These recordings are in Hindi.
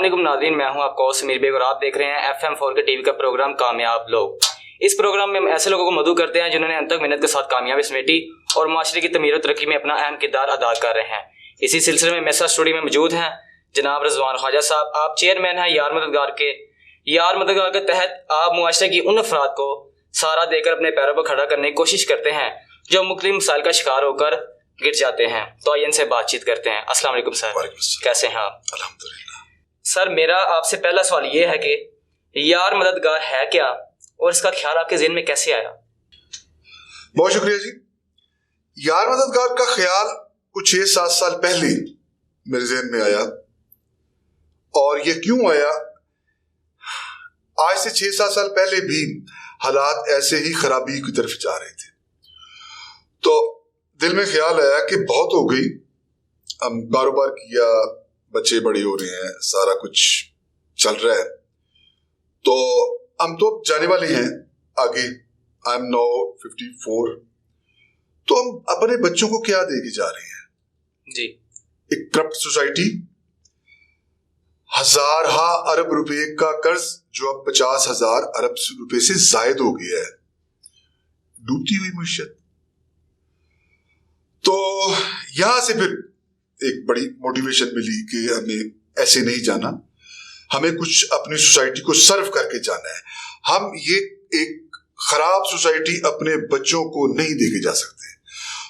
वालेकुम नाज़रीन, मैं हूं आपका समीर बेग और आप देख रहे हैं FM4 के टीवी का प्रोग्राम कामयाब लोग। इस प्रोग्राम में हम ऐसे लोगों को मदऊ करते हैं जिन्होंने अंत तक मेहनत के साथ कामयाबी समेटी और माशरे की तमीर और तरक्की में अपना अहम किरदार अदा कर रहे हैं। इसी सिलसिले में मेरे साथ स्टूडियो में मौजूद हैं जनाब रिजवान ख्वाजा साहब। आप चेयरमैन हैं यार मददगार के। यार मददगार के तहत आप मुआशरे की उन अफराद को सहारा देकर अपने पैरों पर खड़ा करने की कोशिश करते हैं जो मुख्तलिफ मसाइल का शिकार होकर गिर जाते हैं। तो आइए इनसे बातचीत करते हैं। अस्सलाम वालेकुम सर, कैसे हैं आप? अल्हम्दुलिल्लाह। सर, मेरा आपसे पहला सवाल ये है कि यार मददगार है क्या और इसका ख्याल आपके ज़हन में कैसे आया? बहुत शुक्रिया जी। यार मददगार का ख्याल कुछ 6-7 साल पहले मेरे जहन में आया। और ये क्यों आया? आज से 6-7 साल पहले भी हालात ऐसे ही खराबी की तरफ जा रहे थे, तो दिल में ख्याल आया कि बहुत हो गई, हम कारोबार किया, बच्चे बड़े हो रहे हैं, सारा कुछ चल रहा है, तो हम तो जाने वाले हैं आगे। I am now 54। तो हम अपने बच्चों को क्या दे के जा रहे हैं जी? एक करप्ट सोसाइटी, हजारहा अरब रुपए का कर्ज जो अब 50,000 अरब रुपए से जायद हो गया है, डूबती हुई मुश्किल। तो यहां से फिर एक बड़ी मोटिवेशन मिली कि हमें ऐसे नहीं जाना, हमें कुछ अपनी सोसाइटी को सर्व करके जाना है। हम ये एक खराब सोसाइटी अपने बच्चों को नहीं देके जा सकते।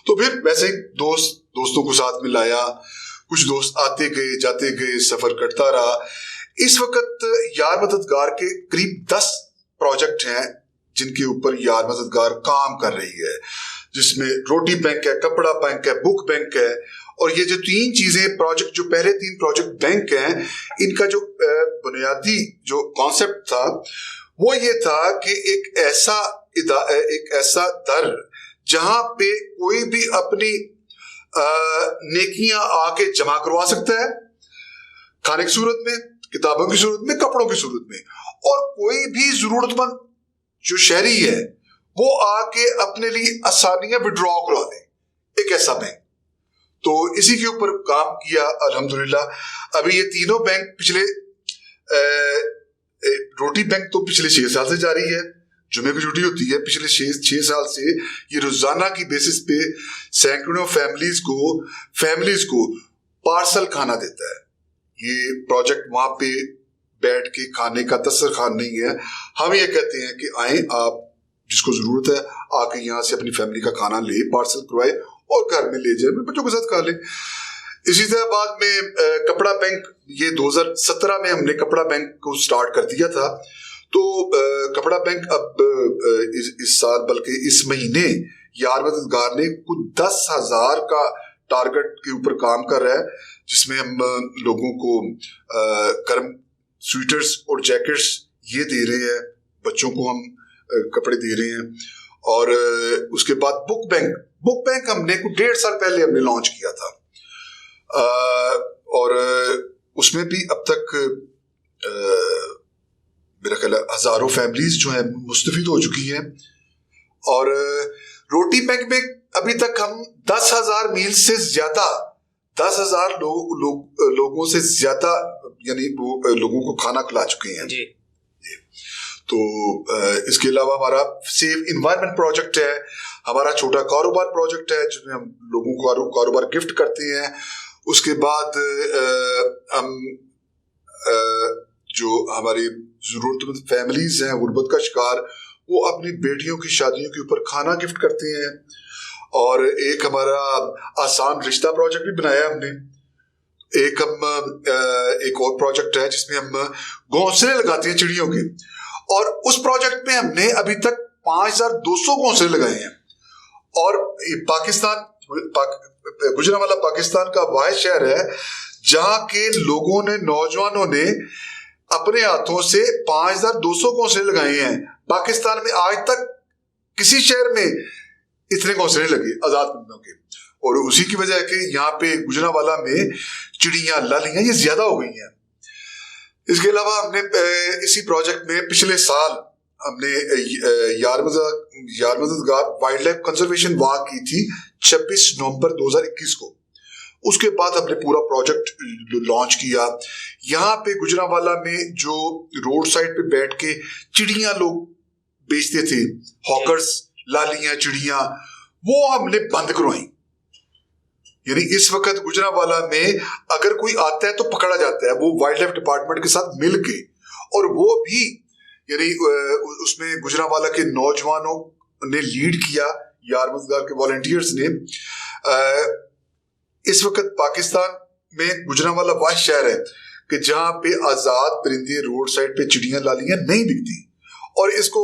तो फिर वैसे ही दोस्तों को साथ में लाया, कुछ दोस्त आते गए जाते गए, सफर करता रहा। इस वक्त यार मददगार के करीब 10 प्रोजेक्ट हैं जिनके ऊपर यार मददगार काम कर रही है, जिसमें रोटी बैंक है, कपड़ा बैंक है, बुक बैंक है। और ये जो 3 चीजें प्रोजेक्ट, जो पहले 3 प्रोजेक्ट बैंक हैं, इनका जो बुनियादी जो कॉन्सेप्ट था वो ये था कि एक ऐसा दर जहां पे कोई भी अपनी नेकियां आके जमा करवा सकता है, खाने की सूरत में, किताबों की सूरत में, कपड़ों की सूरत में, और कोई भी जरूरतमंद जो शहरी है वो आके अपने लिए आसानियां विड्रॉ करवा दे, एक ऐसा बैंक। तो इसी के ऊपर काम किया अल्हम्दुलिल्लाह। अभी ये तीनों बैंक पिछले रोटी बैंक तो पिछले 6 साल से जारी है, जुमे की छुट्टी होती है, पिछले 6 साल से ये रोजाना की बेसिस पे सैकड़ों फैमिलीज को पार्सल खाना देता है। ये प्रोजेक्ट वहां पे बैठ के खाने का दस्तरखान नहीं है। हम ये कहते हैं कि आए, आप जिसको जरूरत है आके यहाँ से अपनी फैमिली का खाना ले, पार्सल करवाए और घर में ले जाए, बच्चों के साथ खा ले। इसी तरह बाद में कपड़ा बैंक, ये 2017 में हमने कपड़ा बैंक को स्टार्ट कर दिया था। तो कपड़ा बैंक अब इस साल, बल्कि इस महीने, यार मददगार ने कुछ 10,000 का टारगेट के ऊपर काम कर रहा है, जिसमें हम लोगों को गर्म स्वेटर्स और जैकेट्स ये दे रहे हैं, बच्चों को हम कपड़े दे रहे हैं। और उसके बाद बुक बैंक हमने कुछ 1.5 साल पहले हमने लॉन्च किया था, और उसमें भी अब तक मेरा ख्याल है हजारों फैमिलीज जो है मुस्तफिद हो चुकी हैं। और रोटी बैंक में अभी तक हम 10,000 मील से ज्यादा, 10,000 लोगों से ज्यादा, यानी वो लोगों को खाना खिला चुके हैं जी। तो इसके अलावा हमारा सेव इन्वायरमेंट प्रोजेक्ट है, हमारा छोटा कारोबार प्रोजेक्ट है जिसमें हम लोगों को कारोबार गिफ्ट करते हैं। उसके बाद हम जो हमारी जरूरतमंद फैमिलीज हैं, गुर्बत का शिकार, वो अपनी बेटियों की शादियों के ऊपर खाना गिफ्ट करते हैं। और एक हमारा आसान रिश्ता प्रोजेक्ट भी बनाया हमने। एक और प्रोजेक्ट है जिसमें हम घोंसले लगाते हैं चिड़ियों के, और उस प्रोजेक्ट में हमने अभी तक 5,200 घोंसले लगाए हैं। और पाकिस्तान, गुजरांवाला पाकिस्तान का वाहिद शहर है जहां के लोगों ने, नौजवानों ने अपने हाथों से 5,200 घोंसले लगाए हैं। पाकिस्तान में आज तक किसी शहर में इतने घोंसले लगे आजाद परिंदों के, और उसी की वजह है कि यहाँ पे गुजरांवाला में चिड़ियां, लालियां ये ज्यादा हो गई हैं। इसके अलावा हमने इसी प्रोजेक्ट में पिछले साल हमने यार मददगार वाइल्ड लाइफ कंजर्वेशन वॉक की थी 26 नवंबर 2021 को। उसके बाद हमने पूरा प्रोजेक्ट लॉन्च किया। यहाँ पे गुजरांवाला में जो रोड साइड पे बैठ के चिड़ियां लोग बेचते थे, हॉकर्स, लालियां, चिड़ियां, वो हमने बंद करवाई। यानी इस वक्त गुजरांवाला में अगर कोई आता है तो पकड़ा जाता है, वो वाइल्ड लाइफ डिपार्टमेंट के साथ मिलके, और वो भी यानी उसमें गुजरांवाला के नौजवानों ने लीड किया, यार मददगार के वॉलंटियर्स ने। इस वक्त पाकिस्तान में गुजरांवाला वह शहर है कि जहां पे आजाद परिंदे रोड साइड पे चिड़ियां लालियां नहीं बिकती, और इसको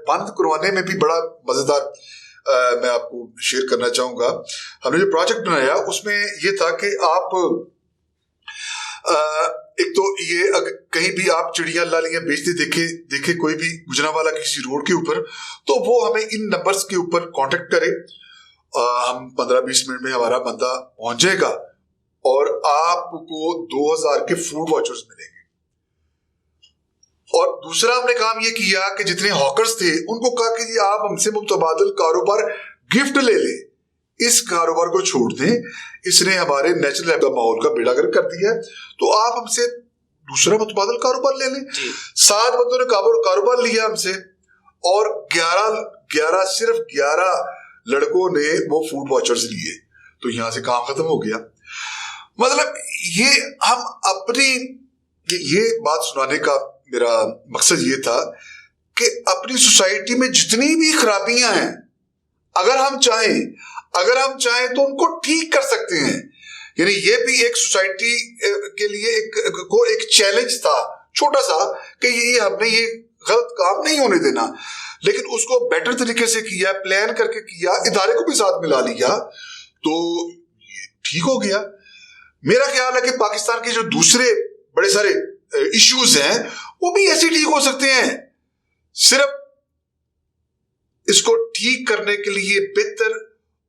बंद करवाने में भी बड़ा मजेदार मैं आपको शेयर करना चाहूंगा। हमने जो प्रोजेक्ट बनाया उसमें ये था कि आप एक तो ये कहीं भी आप चिड़िया लालियां बेचते देखे कोई भी गुजरांवाला किसी रोड के ऊपर, तो वो हमें इन नंबर्स के ऊपर कांटेक्ट करे। हम 15-20 मिनट में हमारा बंदा पहुंच जाएगा और आपको 2000 के फूड वॉचर्स मिलेंगे। और दूसरा हमने काम ये किया कि जितने हॉकर्स थे उनको कहा कि जी आप हमसे मुतबादिल कारोबार गिफ्ट ले लें, इस कारोबार को छोड़ दें, इसने हमारे नेचुरल माहौल का बेड़ा गर्क कर दिया है, तो आप हमसे दूसरा मुतबादिल कारोबार ले लें। 7 बंदों ने कारोबार लिया हमसे, और 11 सिर्फ 11 लड़कों ने वो फूड वॉचर्स लिए, तो यहां से काम खत्म हो गया। मतलब ये हम अपनी ये बात सुनाने का मेरा मकसद ये था कि अपनी सोसाइटी में जितनी भी खराबियां हैं, अगर हम चाहें तो उनको ठीक कर सकते हैं। यानी ये भी एक सोसाइटी के लिए एक चैलेंज था छोटा सा कि ये हमने ये गलत काम नहीं होने देना, लेकिन उसको बेटर तरीके से किया, प्लान करके किया, इदारे को भी साथ मिला लिया, तो ठीक हो गया। मेरा ख्याल है कि पाकिस्तान के जो दूसरे बड़े सारे इश्यूज हैं वो भी ऐसे ठीक हो सकते हैं। सिर्फ इसको ठीक करने के लिए बेहतर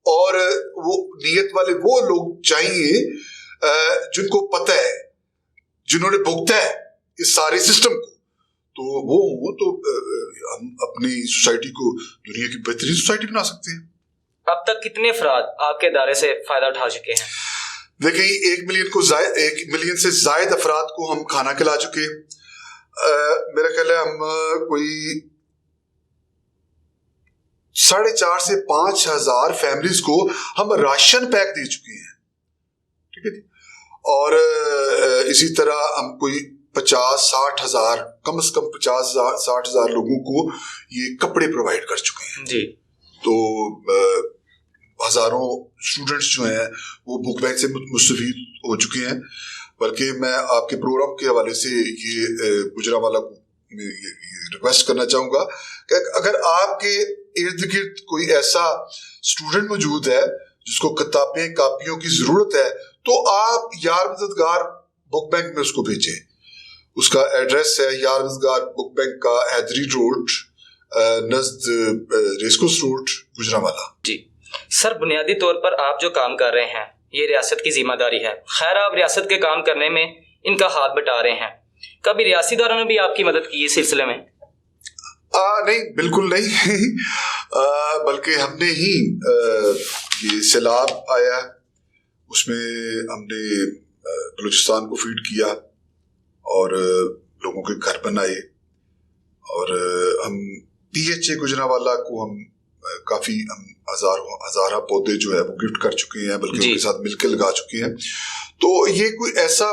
और वो नियत वाले वो लोग चाहिए जिनको पता है, जिन्होंने भुगता है इस सारे सिस्टम को, तो वो हो तो हम अपनी सोसाइटी को दुनिया की बेहतरीन सोसाइटी बना सकते हैं। अब तक कितने अफराद आपके इदारे से फायदा उठा चुके हैं? देखिए 1 मिलियन से जायद अफराद को हम खाना खिला चुके। मेरा ख्याल है हम कोई 4,500 से 5,000 फैमिलीज को हम राशन पैक दे चुके हैं, ठीक है जी। और इसी तरह हम कोई 50-60 हजार, कम से कम 50-60 हजार लोगों को ये कपड़े प्रोवाइड कर चुके हैं जी। तो हजारों स्टूडेंट्स जो हैं वो बुक बैंक से मुस्तफीद हो चुके हैं। बल्कि मैं आपके प्रोग्राम के हवाले से ये गुजरांवाला को ये रिक्वेस्ट करना चाहूँगा कि अगर आपके इर्द गिर्द कोई ऐसा स्टूडेंट मौजूद है जिसको किताबें कापियों की ज़रूरत है, तो आप यार मददगार बुक बैंक में उसको भेजें। उसका एड्रेस है यार मददगार बुक बैंक का, हैदरी रोड, नज़द रेसकोर्स रोड, गुजरांवाला। जी सर, बुनियादी तौर पर आप जो काम कर रहे हैं ये रियासत की जिम्मेदारी है। खैर, आप रियासत के काम करने में इनका हाथ बटा रहे हैं, कभी रियासी इदारों ने भी आपकी मदद की इस सिलसिले में? नहीं, बिल्कुल नहीं। बल्कि हमने ही ये सैलाब आया उसमें हमने बलूचिस्तान को फीड किया और लोगों के घर बनाए, और हम PHA गुजरांवाला को हम काफ़ी हजारा पौधे जो है वो गिफ्ट कर चुके हैं, बल्कि उनके साथ मिलकर लगा चुके हैं। तो ये कोई ऐसा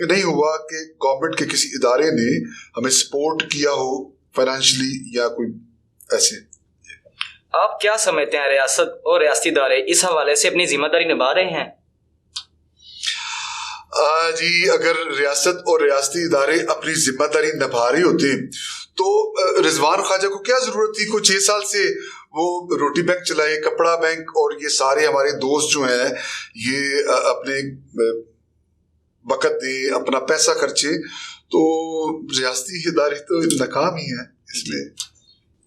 नहीं हुआ कि गवर्नमेंट के किसी इदारे ने हमें सपोर्ट किया हो फाइनेंशियली या कोई ऐसे। आप क्या समझते हैं, रियासत और रियासती इदारे इस हवाले से अपनी जिम्मेदारी निभा रहे हैं? जी, अगर रियासत और रियासती इदारे अपनी जिम्मेदारी निभा रहे होते तो रिजवान ख्वाजा को क्या जरूरत थी? कुछ 6 साल से वो रोटी बैंक चलाए, कपड़ा बैंक, और ये सारे हमारे दोस्त जो हैं ये अपने वक़्त दे, अपना पैसा खर्चे, तो रियासती इदारे तो नाकाम ही है इसमें।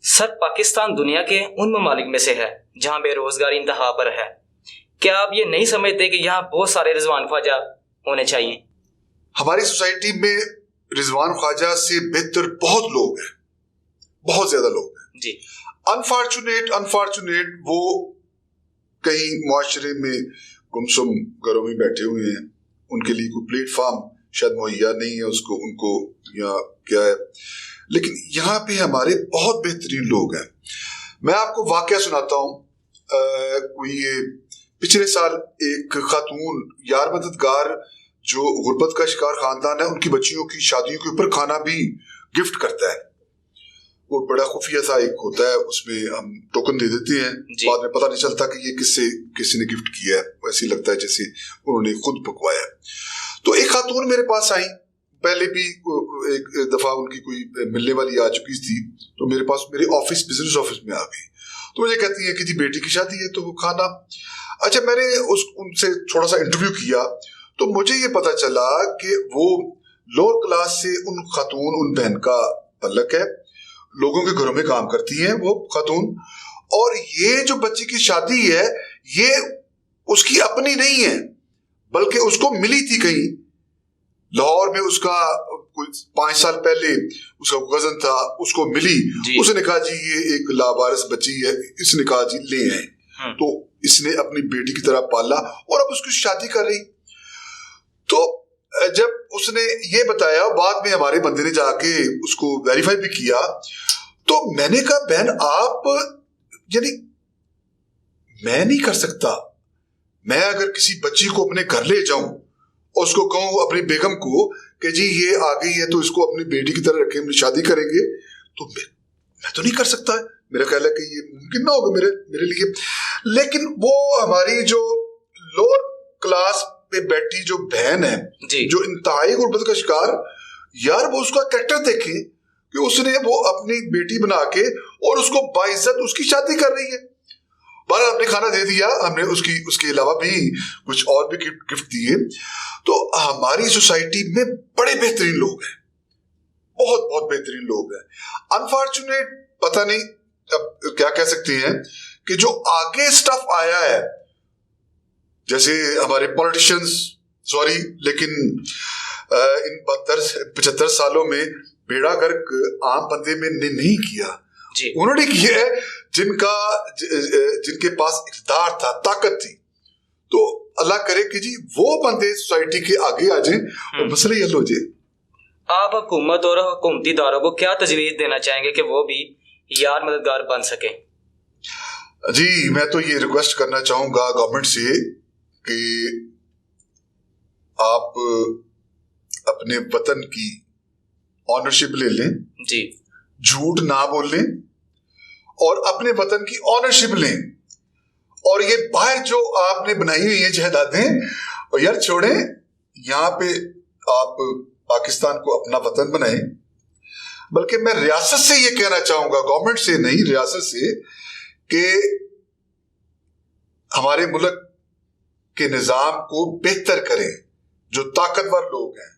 सर, पाकिस्तान दुनिया के उन ममालिक में से है जहां बेरोजगारी इंतहा पर है। क्या आप ये नहीं समझते कि यहाँ बहुत सारे रिजवान ख्वाजा होने चाहिए? हमारी सोसाइटी में रिजवान ख्वाजा से बेहतर बहुत लोग हैं, बहुत ज्यादा लोग हैं जी। अनफॉर्चुनेट वो कहीं मुआशरे में गुमसुम घरों में बैठे हुए हैं, उनके लिए कोई प्लेटफॉर्म शायद मुहैया नहीं है उसको उनको या क्या है, लेकिन यहाँ पे हमारे बहुत बेहतरीन लोग हैं। मैं आपको वाकया सुनाता हूँ। कोई पिछले साल एक खातून यार मददगार जो गुर्बत का शिकार खानदान है, उनकी बच्चियों की शादियों के ऊपर खाना भी गिफ्ट करता है। वो बड़ा खुफिया सा एक होता है, उसमें हम टोकन दे देते हैं, बाद में पता नहीं चलता कि ये किसी ने गिफ्ट किया है, वैसे ही लगता है जैसे उन्होंने खुद पकवाया। तो एक खातून मेरे पास आई, पहले भी एक दफा उनकी कोई मिलने वाली आ चुकी थी, तो मेरे पास मेरे ऑफिस बिजनेस ऑफिस में आ गई। तो मुझे कहती है कि जी बेटी की शादी है तो वो खाना। अच्छा, मैंने उनसे थोड़ा सा इंटरव्यू किया तो मुझे ये पता चला कि वो लोअर क्लास से उन खातून, उन बहन का तल्लक है, लोगों के घरों में काम करती हैं वो खातून, और ये जो बच्ची की शादी है ये उसकी अपनी नहीं है, बल्कि उसको मिली थी कहीं लाहौर में। उसका कुछ 5 साल पहले उसका कजन था, उसको मिली, उसने कहा जी ये एक लावारिस बच्ची है, इसने कहा जी ले आए। तो इसने अपनी बेटी की तरह पाला और अब उसकी शादी कर रही। तो जब उसने ये बताया, बाद में हमारे बंदे ने जाके उसको वेरीफाई भी किया, तो मैंने कहा बहन आप, यानी मैं नहीं कर सकता, मैं अगर किसी बच्ची को अपने घर ले जाऊं और उसको कहूं अपनी बेगम को कि जी ये आ गई है तो इसको अपनी बेटी की तरह रखें, शादी करेंगे, तो मैं तो नहीं कर सकता। मेरा ख्याल है कि ये मुमकिन ना होगा मेरे लिए। लेकिन वो हमारी जो लोअर क्लास पे बैठी जो बहन है, जो इंतहाई गुर्बत का शिकार, यार वो उसका कैरेक्टर देखें कि उसने वो अपनी बेटी बना के और उसको बाइज्जत उसकी शादी कर रही है। बारह हमने खाना दे दिया, हमने उसके अलावा भी कुछ और भी गिफ्ट दिए। तो हमारी सोसाइटी में बड़े बेहतरीन लोग हैं, बहुत बहुत बेहतरीन लोग हैं। अनफॉर्चुनेट पता नहीं अब क्या कह सकते हैं कि जो आगे स्टफ आया है, जैसे हमारे पॉलिटिशियंस, सॉरी लेकिन इन 72-75 सालों में बेड़ा गर्क आम बंदे में ने नहीं किया जी। उन्होंने किया है जिनके पास इक़्तिदार था, ताकत थी। तो अल्लाह करे कि जी वो बंदे सोसाइटी के आगे आ जाएं और मसले हल हो जाए। आप हुकूमत और हुकूमती इदारों को क्या तजवीज़ देना चाहेंगे कि वो भी यार मददगार बन सके? जी मैं तो ये रिक्वेस्ट करना चाहूंगा गवर्नमेंट से कि आप अपने वतन की ऑनरशिप ले लें जी, झूठ ना बोलें और अपने वतन की ऑनरशिप लें। और ये बाहर जो आपने बनाई हुई है जायदादें, और यार छोड़ें, यहाँ पे आप पाकिस्तान को अपना वतन बनाएं। बल्कि मैं रियासत से ये कहना चाहूंगा, गवर्नमेंट से नहीं, रियासत से, कि हमारे मुल्क के निजाम को बेहतर करें। जो ताकतवर लोग हैं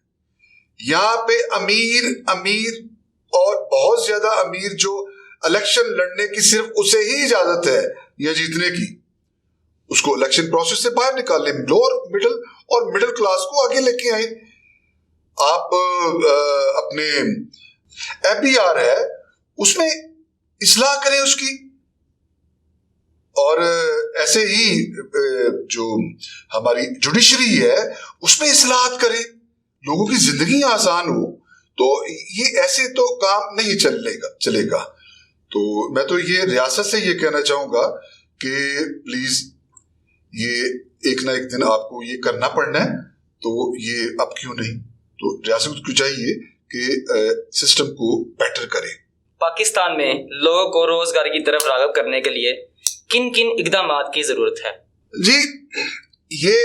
यहाँ पे, अमीर और बहुत ज्यादा अमीर, जो इलेक्शन लड़ने की सिर्फ उसे ही इजाजत है या जीतने की, उसको इलेक्शन प्रोसेस से बाहर निकालें। लोअर मिडिल और मिडिल क्लास को आगे लेके आए। आप अपने FBR है उसमें इस्लाह करें उसकी, और ऐसे ही जो हमारी जुडिशरी है उसमें इस्लाहत करें, लोगों की जिंदगी आसान हो। तो ये ऐसे तो काम नहीं चलेगा। तो मैं तो ये रियासत से ये कहना चाहूंगा कि प्लीज ये एक ना एक दिन आपको ये करना पड़ना है, तो ये अब क्यों नहीं, तो रियासत को चाहिए कि सिस्टम को बेटर करे। पाकिस्तान में लोगों को रोजगार की तरफ राग़िब करने के लिए किन किन इक़दामात की जरूरत है? जी ये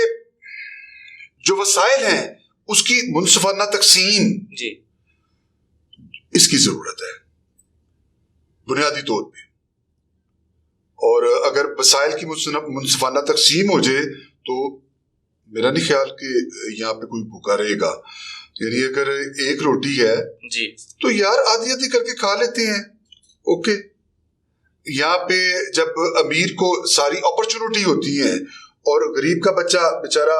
जो वसाइल हैं उसकी मुनसिफाना तकसीम जी, इसकी जरूरत है बुनियादी तौर पे। और अगर वसाइल की मुनसिफाना तकसीम हो जाए तो मेरा नहीं ख्याल कि यहाँ पे कोई भूखा रहेगा। यानी अगर एक रोटी है जी, तो यार आधी आधी करके खा लेते हैं, ओके। यहाँ पे जब अमीर को सारी अपॉर्चुनिटी होती है और गरीब का बच्चा बेचारा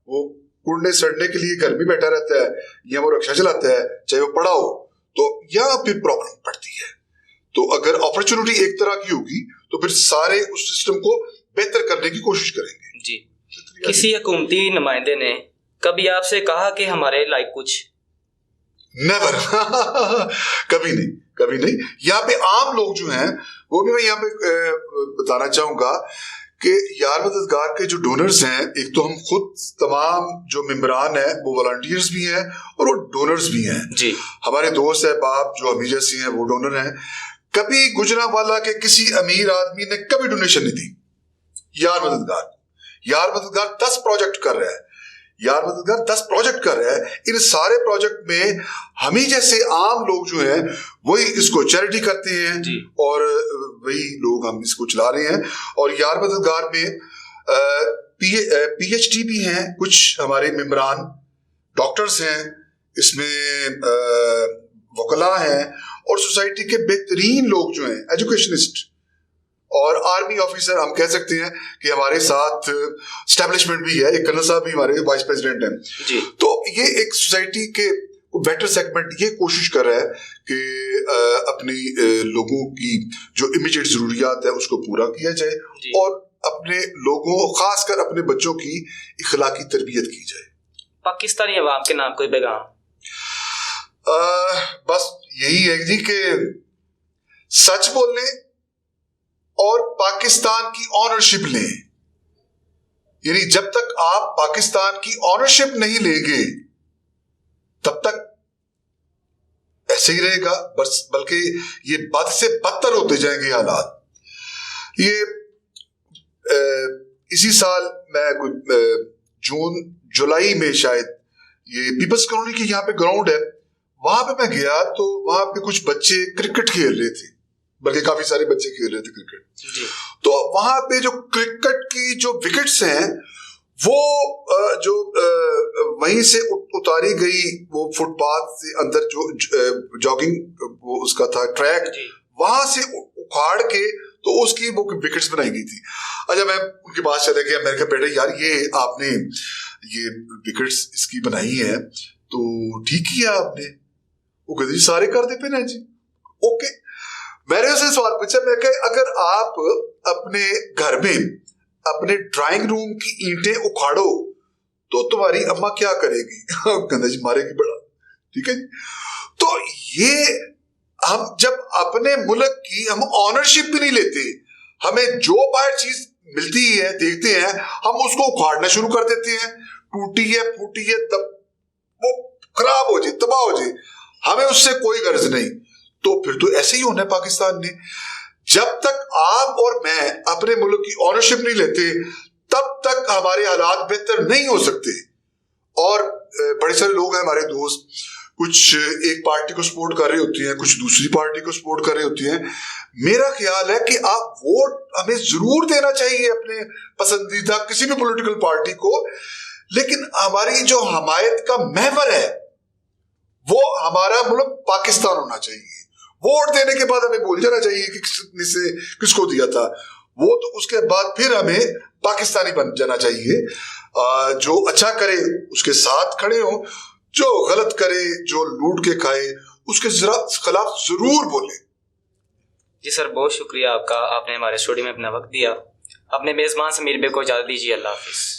वो कुड़ने सड़ने के लिए घर में बैठा रहता है या वो रिक्शा चलाता है, चाहे वो पढ़ा हो, तो यहाँ फिर प्रॉब्लम पड़ती है। तो अगर अपॉर्चुनिटी एक तरह की होगी तो फिर सारे उस सिस्टम को बेहतर करने की कोशिश करेंगे जी। किसी हुकूमती नुमाइंदे ने कभी आपसे कहा कि हमारे लाइक कुछ? नेवर कभी नहीं। यहाँ पे आम लोग जो हैं वो भी मैं यहाँ पे बताना चाहूंगा कि यार मददगार के जो डोनर्स हैं, एक तो हम खुद तमाम जो मेंबरान हैं वो वॉलंटियर्स भी हैं और वो डोनर्स भी हैं जी। हमारे दोस्त अहबाब जो हमी जैसी हैं वो डोनर हैं। कभी गुजरांवाला के किसी अमीर आदमी ने कभी डोनेशन नहीं दी यार मददगार 10 प्रोजेक्ट कर रहा है। यार मददगार 10 प्रोजेक्ट कर रहा है। इन सारे प्रोजेक्ट में हम ही जैसे आम लोग जो हैं वही इसको चैरिटी करते हैं और वही लोग हम इसको चला रहे हैं। और यार मददगार में PhD भी हैं कुछ हमारे मेंबरान, डॉक्टर्स हैं, इसमें वकला हैं और सोसाइटी के बेहतरीन लोग जो हैं एजुकेशनिस्ट और आर्मी ऑफिसर। हम कह सकते हैं कि हमारे साथ स्टैब्लिशमेंट भी है। एक कर्नल साहब भी हमारे वाइस प्रेसिडेंट हैं जी। तो ये एक सोसाइटी के बेटर सेगमेंट ये कोशिश कर रहा है कि अपनी लोगों की जो इमीडिएट जरूरियात है उसको पूरा किया जाए और अपने लोगों, खासकर अपने बच्चों की इखलाकी तरबियत की जाए। पाकिस्तानी अवाम के नाम कोई पैगाम? बस यही है जी कि सच बोलने और पाकिस्तान की ऑनरशिप लें। यानी जब तक आप पाकिस्तान की ऑनरशिप नहीं लेंगे तब तक ऐसे ही रहेगा, बल्कि ये बद से बदतर होते जाएंगे हालात। ये इसी साल मैं जून जुलाई में शायद ये पीपल्स कॉलोनी की यहाँ पे ग्राउंड है, वहां पे मैं गया तो वहां पे कुछ बच्चे क्रिकेट खेल रहे थे, बल्कि काफी सारे बच्चे खेल रहे थे क्रिकेट। तो वहां पे जो क्रिकेट की जो विकेट्स हैं वो जो वहीं से उतारी गई, वो फुटपाथ से अंदर जो जॉगिंग वो उसका था ट्रैक, वहां से उखाड़ के तो उसकी वो विकेट्स बनाई गई थी। अच्छा, मैं उनके पास चले गया, मैंने कहा बेटे यार ये आपने ये विकेट्स इसकी बनाई है तो ठीक किया आपने। वो कहते जी सारे कर दे पे ना जी। ओके, मैंने उससे सवाल पूछा, मैं कहा अगर आप अपने घर में अपने ड्राइंग रूम की ईंटें उखाड़ो तो तुम्हारी अम्मा क्या करेगी? कहता जी मारेगी बड़ा। ठीक है, तो ये हम जब अपने मुल्क की हम ऑनरशिप भी नहीं लेते, हमें जो बाहर चीज मिलती है देखते हैं हम उसको उखाड़ना शुरू कर देते हैं। टूटी है, फूटी है, वो खराब हो जाए, तबाह हो जाए, हमें उससे कोई गर्ज नहीं। तो फिर तो ऐसे ही होना है पाकिस्तान ने। जब तक आप और मैं अपने मुल्क की ऑनरशिप नहीं लेते तब तक हमारे हालात बेहतर नहीं हो सकते। और बड़े सारे लोग हैं हमारे दोस्त, कुछ एक पार्टी को सपोर्ट कर रहे होते हैं, कुछ दूसरी पार्टी को सपोर्ट कर रहे होते हैं। मेरा ख्याल है कि आप वोट हमें जरूर देना चाहिए अपने पसंदीदा किसी भी पॉलिटिकल पार्टी को, लेकिन हमारी जो हमायत का महवर है वो हमारा मुल्क पाकिस्तान होना चाहिए। वोट देने के बाद हमें भूल जाना चाहिए कि किसने किसको दिया था वो, तो उसके बाद फिर हमें पाकिस्तानी बन जाना चाहिए। जो अच्छा करे उसके साथ खड़े हो, जो गलत करे, जो लूट के खाए उसके खिलाफ जरूर बोले। जी सर, बहुत शुक्रिया आपका, आपने हमारे स्टूडियो में अपना वक्त दिया। अपने मेजबान समीर बे को इजाजत दीजिए। अल्लाह हाफिज।